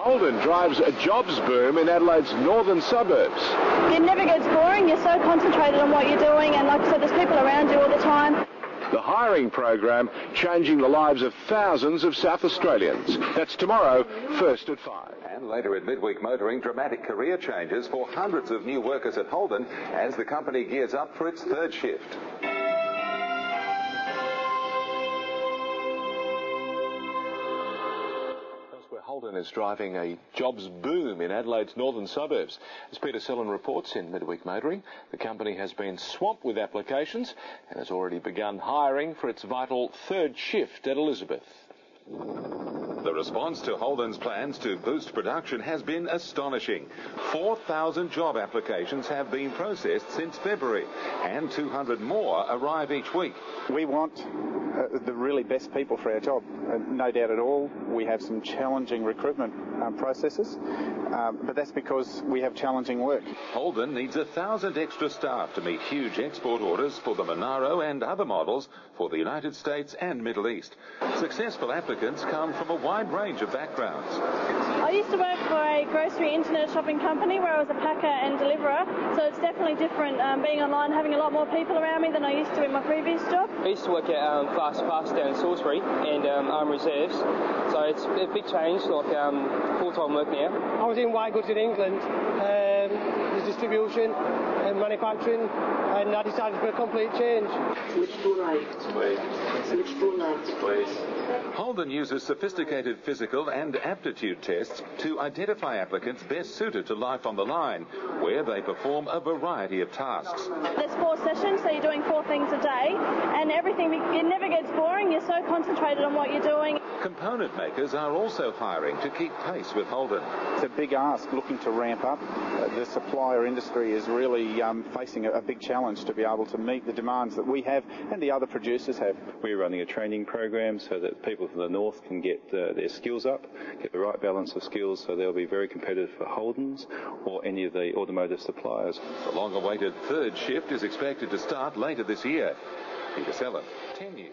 Holden drives a jobs boom in Adelaide's northern suburbs. It never gets boring. You're so concentrated on what you're doing, and like I said, there's people around you all the time. The hiring program changing the lives of thousands of South Australians. That's tomorrow, first at 5. And later in Midweek Motoring, dramatic career changes for hundreds of new workers at Holden as the company gears up for its third shift. Holden is driving a jobs boom in Adelaide's northern suburbs. As Peter Sellen reports in Midweek Motoring, the company has been swamped with applications and has already begun hiring for its vital third shift at Elizabeth. The response to Holden's plans to boost production has been astonishing. 4,000 job applications have been processed since February, and 200 more arrive each week. We want the really best people for our job. No doubt at all, we have some challenging recruitment processes, but that's because we have challenging work. Holden needs 1,000 extra staff to meet huge export orders for the Monaro and other models for the United States and Middle East. Successful applicants come from a wide range of backgrounds. I used to work for a grocery internet shopping company where I was a packer and deliverer, so it's definitely different being online, having a lot more people around me than I used to in my previous job. I used to work at Fast down in Salisbury and Armed Reserves, so it's a big change, like full-time work now. I was in white goods in England, the distribution and manufacturing, and I decided for a complete change. Switch to right. Please. Switch to left. Please. Holden uses sophisticated physical and aptitude tests to identify applicants best suited to life on the line, where they perform a variety of tasks. There's 4 sessions, so you're doing 4 things a day, and everything, it never gets boring. You're so concentrated on what you're doing. Component makers are also hiring to keep pace with Holden. It's a big ask looking to ramp up. The supplier industry is really facing a big challenge to be able to meet the demands that we have and the other producers have. We're running a training program so that people from the north can get their skills up, get the right balance of skills, so they'll be very competitive for Holdens or any of the automotive suppliers. The long-awaited third shift is expected to start later this year. Peter Sellen, 10 News.